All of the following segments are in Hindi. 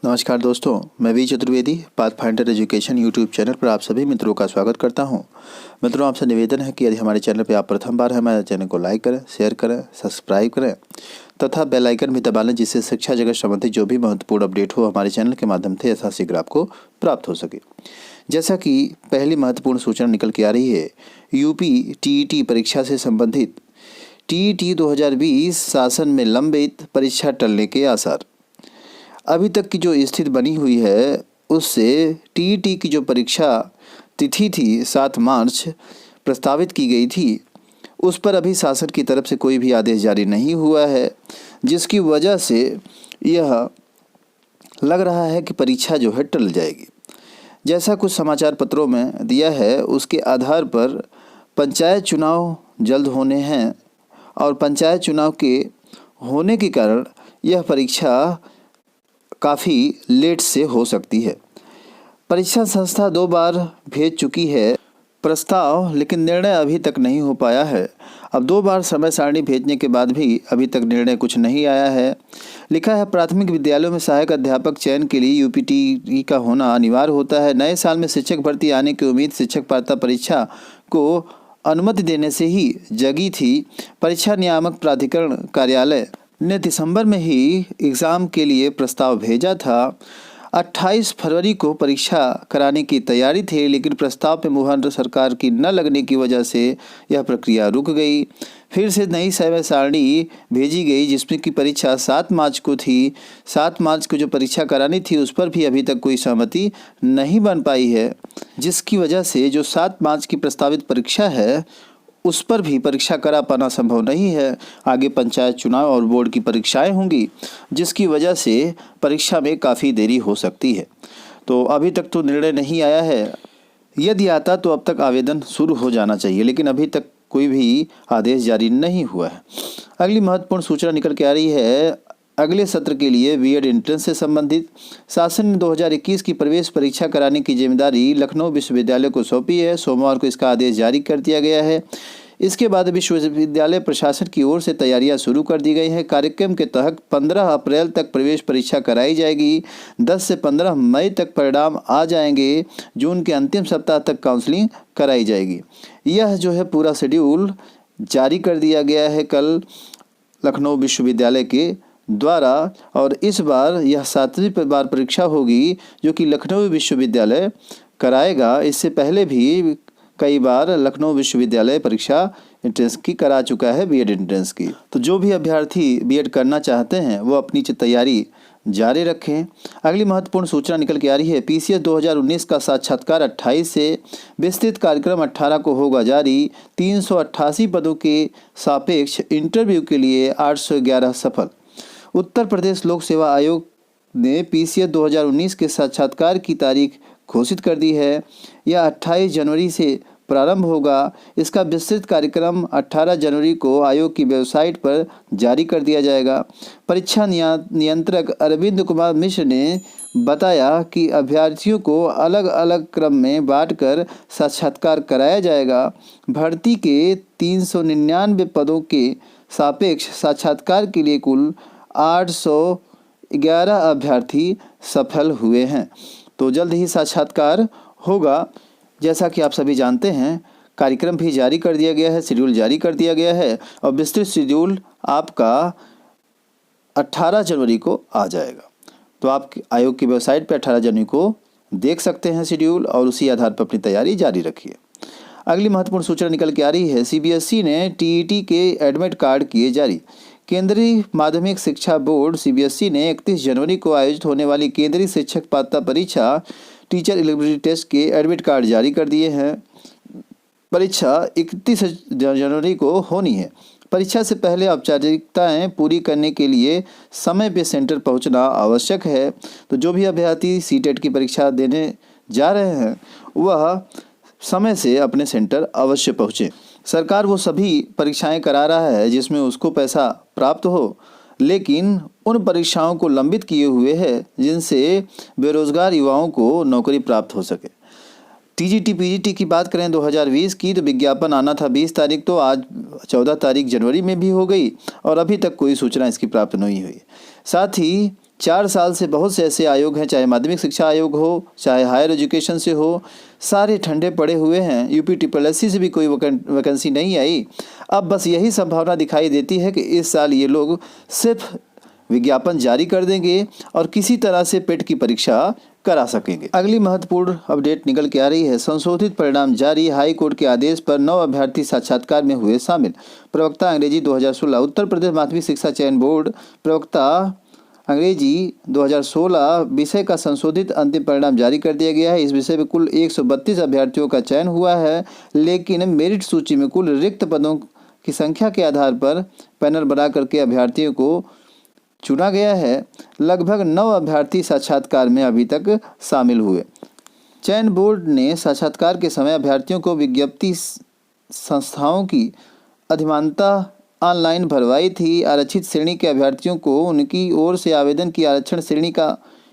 नमस्कार दोस्तों, मैं V Chaturvedi pathfinder education YouTube channel पर आप सभी मित्रों का स्वागत करता हूं। मित्रों, आपसे निवेदन है कि यदि हमारे चैनल पर आप प्रथम बार हैं, हमारे चैनल को लाइक करें, शेयर करें, सब्सक्राइब करें तथा बेल आइकन भी दबा लें, जिससे शिक्षा जगत संबंधी जो भी महत्वपूर्ण अपडेट हो हमारे चैनल के माध्यम से यथाशीघ्र आपको प्राप्त हो सके। जैसा कि पहली महत्वपूर्ण सूचना निकल के आ रही है, यूपी टीईटी परीक्षा से संबंधित टीईटी 2020 शासन में लंबित परीक्षा टलने के आसार। अभी तक की जो स्थिति बनी हुई है उससे टीईटी की जो परीक्षा तिथि थी 7 मार्च प्रस्तावित की गई थी, उस पर अभी शासन की तरफ से कोई भी आदेश जारी नहीं हुआ है, जिसकी वजह से यह लग रहा है कि परीक्षा जो है टल जाएगी। जैसा कुछ समाचार पत्रों में दिया है उसके आधार पर पंचायत चुनाव जल्द होने हैं और पंचायत चुनाव के होने के कारण यह परीक्षा काफ़ी लेट से हो सकती है। परीक्षा संस्था 2 बार भेज चुकी है प्रस्ताव, लेकिन निर्णय अभी तक नहीं हो पाया है। अब 2 बार समय सारणी भेजने के बाद भी अभी तक निर्णय कुछ नहीं आया है। लिखा है, प्राथमिक विद्यालयों में सहायक अध्यापक चयन के लिए यूपीटीई का होना अनिवार्य होता है। नए साल में शिक्षक भर्ती आने की उम्मीद शिक्षक पात्रता परीक्षा को अनुमति देने से ही जगी थी। परीक्षा नियामक प्राधिकरण कार्यालय ने दिसंबर में ही एग्ज़ाम के लिए प्रस्ताव भेजा था। 28 फरवरी को परीक्षा कराने की तैयारी थी, लेकिन प्रस्ताव पे मुहर सरकार की न लगने की वजह से यह प्रक्रिया रुक गई। फिर से नई समय सारणी भेजी गई, जिसमें की परीक्षा 7 मार्च को थी। 7 मार्च को जो परीक्षा करानी थी उस पर भी अभी तक कोई सहमति नहीं बन पाई है, जिसकी वजह से जो 7 मार्च की प्रस्तावित परीक्षा है उस पर भी परीक्षा करा पाना संभव नहीं है। आगे पंचायत चुनाव और बोर्ड की परीक्षाएं होंगी, जिसकी वजह से परीक्षा में काफ़ी देरी हो सकती है। तो अभी तक तो निर्णय नहीं आया है। यदि आता तो अब तक आवेदन शुरू हो जाना चाहिए, लेकिन अभी तक कोई भी आदेश जारी नहीं हुआ है। अगली महत्वपूर्ण सूचना निकल के आ रही है, अगले सत्र के लिए बीएड एंट्रेंस से संबंधित शासन ने 2021 की प्रवेश परीक्षा कराने की जिम्मेदारी लखनऊ विश्वविद्यालय को सौंपी है। सोमवार को इसका आदेश जारी कर दिया गया है। इसके बाद विश्वविद्यालय प्रशासन की ओर से तैयारियां शुरू कर दी गई हैं। कार्यक्रम के तहत 15 अप्रैल तक प्रवेश परीक्षा कराई जाएगी। 10 से 15 मई तक परिणाम आ जाएंगे। जून के अंतिम सप्ताह तक काउंसलिंग कराई जाएगी। यह जो है पूरा शेड्यूल जारी कर दिया गया है कल लखनऊ विश्वविद्यालय के द्वारा, और इस बार यह 7वीं बार परीक्षा होगी जो कि लखनऊ विश्वविद्यालय कराएगा। इससे पहले भी कई बार लखनऊ विश्वविद्यालय परीक्षा एंट्रेंस की करा चुका है, बीएड एंट्रेंस की। तो जो भी अभ्यर्थी बीएड करना चाहते हैं वो अपनी तैयारी जारी रखें। अगली महत्वपूर्ण सूचना निकल के आ रही है, पीसीएस 2019 का साक्षात्कार 28 से, विस्तृत कार्यक्रम 18 को होगा जारी। 388 पदों के सापेक्ष इंटरव्यू के लिए 811 सफल। उत्तर प्रदेश लोक सेवा आयोग ने पीसीएस 2019 के साक्षात्कार की तारीख घोषित कर दी है। यह 28 जनवरी से प्रारंभ होगा। इसका विस्तृत कार्यक्रम 18 जनवरी को आयोग की वेबसाइट पर जारी कर दिया जाएगा। परीक्षा नियंत्रक अरविंद कुमार मिश्र ने बताया कि अभ्यर्थियों को अलग अलग क्रम में बांटकर साक्षात्कार कराया जाएगा। भर्ती के 399 पदों के सापेक्ष साक्षात्कार के लिए कुल 811 अभ्यर्थी सफल हुए हैं। तो जल्द ही साक्षात्कार होगा। जैसा कि आप सभी जानते हैं, कार्यक्रम भी जारी कर दिया गया है, शेड्यूल जारी कर दिया गया है और विस्तृत शेड्यूल आपका 18 जनवरी को आ जाएगा। तो आप आयोग की वेबसाइट पर 18 जनवरी को देख सकते हैं शेड्यूल, और उसी आधार पर अपनी तैयारी जारी रखिए। अगली महत्वपूर्ण सूचना निकल के आ रही है, सीबीएसई ने टीईटी के एडमिट कार्ड किए जारी। केंद्रीय माध्यमिक शिक्षा बोर्ड सीबीएसई ने 31 जनवरी को आयोजित होने वाली केंद्रीय शिक्षक पात्रता परीक्षा टीचर एलिजिबिलिटी टेस्ट के एडमिट कार्ड जारी कर दिए हैं। परीक्षा 31 जनवरी को होनी है। परीक्षा से पहले औपचारिकताएं पूरी करने के लिए समय पे सेंटर पहुंचना आवश्यक है। तो जो भी अभ्यर्थी सीटेट की परीक्षा देने जा रहे हैं वह समय से अपने सेंटर अवश्य पहुँचें। सरकार वो सभी परीक्षाएं करा रहा है जिसमें उसको पैसा प्राप्त हो, लेकिन उन परीक्षाओं को लंबित किए हुए है जिनसे बेरोजगार युवाओं को नौकरी प्राप्त हो सके। टीजीटी पीजीटी की बात करें 2020 की, तो विज्ञापन आना था 20 तारीख, तो आज 14 तारीख जनवरी में भी हो गई और अभी तक कोई सूचना इसकी प्राप्त नहीं हुई। साथ ही 4 साल से बहुत से ऐसे आयोग हैं, चाहे माध्यमिक शिक्षा आयोग हो, चाहे हायर एजुकेशन से हो, सारे ठंडे पड़े हुए हैं। यूपी ट्रिपल से भी कोई वैकेंसी नहीं आई। अब बस यही संभावना दिखाई देती है कि इस साल ये लोग सिर्फ विज्ञापन जारी कर देंगे और किसी तरह से पेट की परीक्षा करा सकेंगे। अगली महत्वपूर्ण अपडेट निकल के आ रही है। संशोधित परिणाम जारी, हाई कोर्ट के आदेश पर 9 अभ्यर्थी साक्षात्कार में हुए शामिल। प्रवक्ता अंग्रेजी 2016। उत्तर प्रदेश माध्यमिक शिक्षा चयन बोर्ड प्रवक्ता अंग्रेजी 2016 विषय का संशोधित अंतिम परिणाम जारी कर दिया गया है। इस विषय में कुल 132 अभ्यर्थियों का चयन हुआ है, लेकिन मेरिट सूची में कुल रिक्त पदों की संख्या के आधार पर पैनल बना करके अभ्यर्थियों को चुना गया है। लगभग 9 अभ्यर्थी साक्षात्कार में अभी तक शामिल हुए। चयन बोर्ड ने साक्षात्कार के समय अभ्यर्थियों को विज्ञप्ति संस्थाओं की अधिमानता ऑनलाइन भरवाई थी। आरक्षित श्रेणी के अभ्यर्थियों को उनकी ओर से आवेदन की आरक्षण श्रेणी का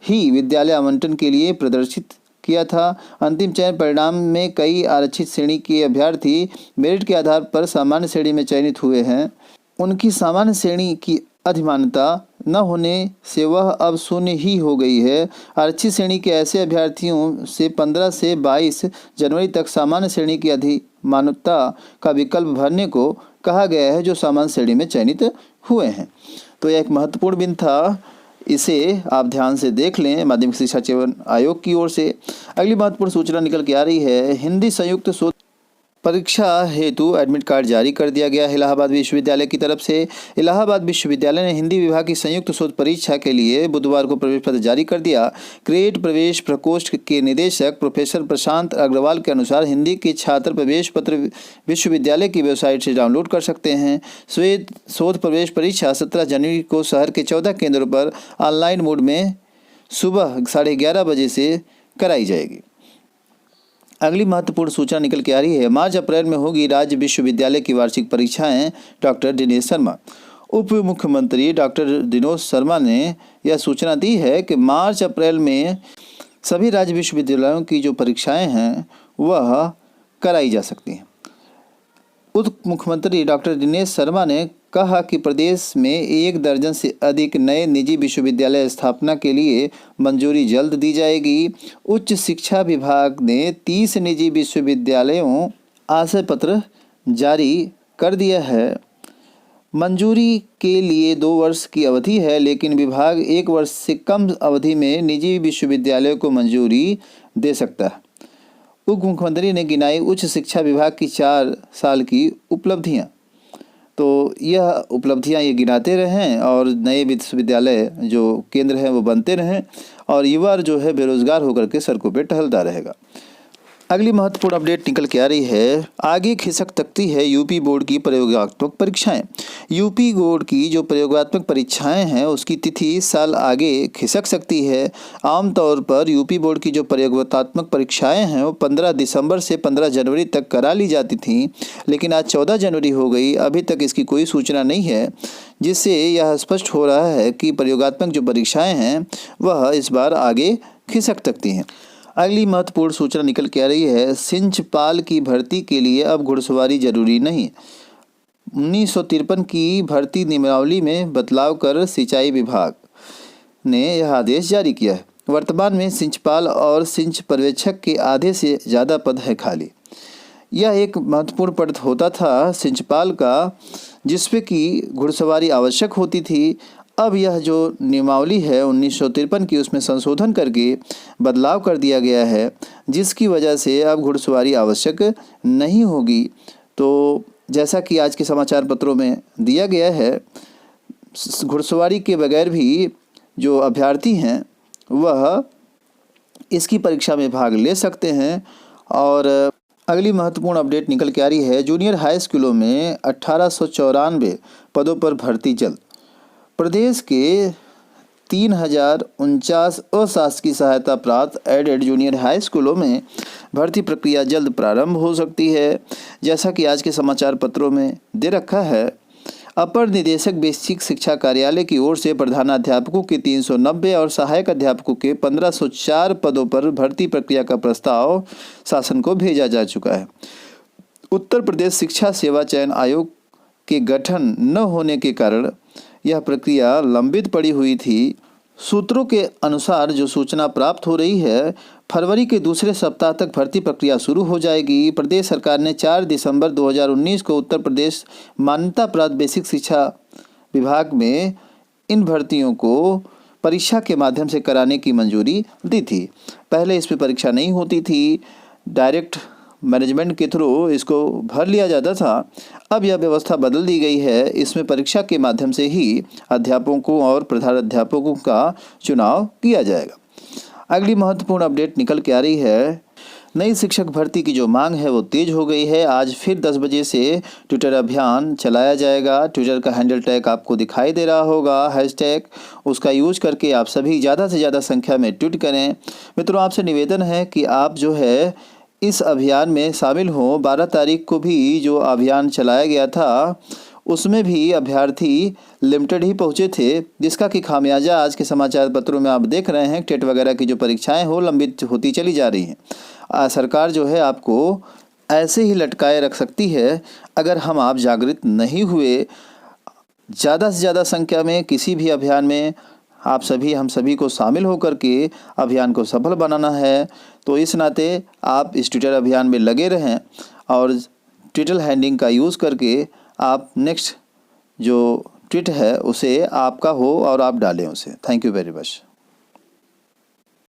ही विद्यालय आवंटन के लिए प्रदर्शित किया था। अंतिम चयन परिणाम में कई आरक्षित श्रेणी के अभ्यर्थी मेरिट के आधार पर सामान्य श्रेणी में चयनित हुए हैं। उनकी सामान्य श्रेणी की अधिमानता न होने से वह अब शून्य ही हो गई है। आरक्षित श्रेणी के ऐसे अभ्यर्थियों से 15 से 22 जनवरी तक सामान्य श्रेणी की अधिमानता का विकल्प भरने को कहा गया है, जो सामान्य श्रेणी में चयनित हुए हैं। तो यह एक महत्वपूर्ण बिंदु था, इसे आप ध्यान से देख लें माध्यमिक शिक्षा चयन आयोग की ओर से। अगली महत्वपूर्ण सूचना निकल के आ रही है। हिंदी संयुक्त शोध परीक्षा हेतु एडमिट कार्ड जारी कर दिया गया है इलाहाबाद विश्वविद्यालय की तरफ से। इलाहाबाद विश्वविद्यालय ने हिंदी विभाग की संयुक्त शोध परीक्षा के लिए बुधवार को प्रवेश पत्र जारी कर दिया। क्रिएट प्रवेश प्रकोष्ठ के निदेशक प्रोफेसर प्रशांत अग्रवाल के अनुसार हिंदी के छात्र प्रवेश पत्र विश्वविद्यालय की वेबसाइट से डाउनलोड कर सकते हैं। श्वेत शोध प्रवेश परीक्षा 17 जनवरी को शहर के 14 केंद्रों पर ऑनलाइन मोड में सुबह 11:30 बजे से कराई जाएगी। अगली महत्वपूर्ण सूचना निकल के आ रही है। मार्च अप्रैल में होगी राज्य विश्वविद्यालय की वार्षिक परीक्षाएं। डॉक्टर दिनेश शर्मा। उप मुख्यमंत्री डॉक्टर दिनेश शर्मा ने यह सूचना दी है कि मार्च अप्रैल में सभी राज्य विश्वविद्यालयों की जो परीक्षाएं हैं वह कराई जा सकती हैं। उप मुख्यमंत्री डॉक्टर दिनेश शर्मा ने कहा कि प्रदेश में 1 दर्जन से अधिक नए निजी विश्वविद्यालय स्थापना के लिए मंजूरी जल्द दी जाएगी। उच्च शिक्षा विभाग ने 30 निजी विश्वविद्यालयों आशय पत्र जारी कर दिया है। मंजूरी के लिए 2 वर्ष की अवधि है, लेकिन विभाग 1 वर्ष से कम अवधि में निजी विश्वविद्यालयों को मंजूरी दे सकता है। उप मुख्यमंत्री ने गिनाई उच्च शिक्षा विभाग की 4 साल की उपलब्धियां। तो यह उपलब्धियां ये गिनाते रहें और नए विश्वविद्यालय जो केंद्र हैं वो बनते रहें और युवा जो है बेरोजगार होकर के सड़कों पे टहलता रहेगा। अगली महत्वपूर्ण अपडेट निकल के आ रही है। आगे खिसक सकती है यूपी बोर्ड की प्रयोगात्मक परीक्षाएं। यूपी बोर्ड की जो प्रयोगात्मक परीक्षाएं हैं उसकी तिथि इस साल आगे खिसक सकती है। आमतौर पर यूपी बोर्ड की जो प्रयोगात्मक परीक्षाएं हैं वो 15 दिसंबर से 15 जनवरी तक करा ली जाती थीं, लेकिन आज 14 जनवरी हो गई। अभी तक इसकी कोई सूचना नहीं है, जिससे यह स्पष्ट हो रहा है कि प्रयोगात्मक जो परीक्षाएँ हैं वह इस बार आगे खिसक सकती हैं। अगली महत्वपूर्ण सूचना निकल के आ रही है। सिंचपाल की भर्ती के लिए अब घुड़सवारी जरूरी नहीं। 1953 की भर्ती नियमावली में बदलाव कर सिंचाई विभाग ने यह आदेश जारी किया है। वर्तमान में सिंचपाल और सिंच पर्यवेक्षक के आधे से ज़्यादा पद है खाली। यह एक महत्वपूर्ण पद होता था सिंचपाल का, जिसपे कि घुड़सवारी आवश्यक होती थी। अब यह जो नियमावली है 1953 की, उसमें संशोधन करके बदलाव कर दिया गया है, जिसकी वजह से अब घुड़सवारी आवश्यक नहीं होगी। तो जैसा कि आज के समाचार पत्रों में दिया गया है, घुड़सवारी के बगैर भी जो अभ्यर्थी हैं वह इसकी परीक्षा में भाग ले सकते हैं। और अगली महत्वपूर्ण अपडेट निकल के आ रही है। जूनियर हाई स्कूलों में 1894 पदों पर भर्ती जल्द। प्रदेश के 3049 अशासकीय सहायता प्राप्त एडेड जूनियर हाई स्कूलों में भर्ती प्रक्रिया जल्द प्रारंभ हो सकती है। जैसा कि आज के समाचार पत्रों में दे रखा है, अपर निदेशक बेसिक शिक्षा कार्यालय की ओर से प्रधानाध्यापकों के 390 और सहायक अध्यापकों के 1504 पदों पर भर्ती प्रक्रिया का प्रस्ताव शासन को भेजा जा चुका है। उत्तर प्रदेश शिक्षा सेवा चयन आयोग के गठन न होने के कारण यह प्रक्रिया लंबित पड़ी हुई थी। सूत्रों के अनुसार जो सूचना प्राप्त हो रही है, फरवरी के दूसरे सप्ताह तक भर्ती प्रक्रिया शुरू हो जाएगी। प्रदेश सरकार ने 4 दिसंबर 2019 को उत्तर प्रदेश मान्यता प्राप्त बेसिक शिक्षा विभाग में इन भर्तियों को परीक्षा के माध्यम से कराने की मंजूरी दी थी। पहले इस पर परीक्षा नहीं होती थी, डायरेक्ट मैनेजमेंट के थ्रू इसको भर लिया जाता था। अब यह व्यवस्था बदल दी गई है। इसमें परीक्षा के माध्यम से ही अध्यापकों और प्रधानाध्यापकों का चुनाव किया जाएगा। अगली महत्वपूर्ण अपडेट निकल के आ रही है। नई शिक्षक भर्ती की जो मांग है वो तेज हो गई है। आज फिर 10 बजे से ट्विटर अभियान चलाया जाएगा। ट्विटर का हैंडल टैग आपको दिखाई दे रहा होगा, हैशटैग, उसका यूज करके आप सभी ज़्यादा से ज़्यादा संख्या में ट्वीट करें। मित्रों, आपसे निवेदन है कि आप जो है इस अभियान में शामिल हों। 12 तारीख को भी जो अभियान चलाया गया था उसमें भी अभ्यर्थी लिमिटेड ही पहुंचे थे, जिसका कि खामियाजा आज के समाचार पत्रों में आप देख रहे हैं। टेट वगैरह की जो परीक्षाएं हो लंबित होती चली जा रही हैं। सरकार जो है आपको ऐसे ही लटकाए रख सकती है अगर आप जागृत नहीं हुए। ज़्यादा से ज़्यादा संख्या में किसी भी अभियान में हम सभी को शामिल होकर के अभियान को सफल बनाना है। तो इस नाते आप इस ट्विटर अभियान में लगे रहें और ट्विटर हैंडलिंग का यूज़ करके आप नेक्स्ट जो ट्वीट है उसे आपका हो और आप डालें उसे। Thank you very much.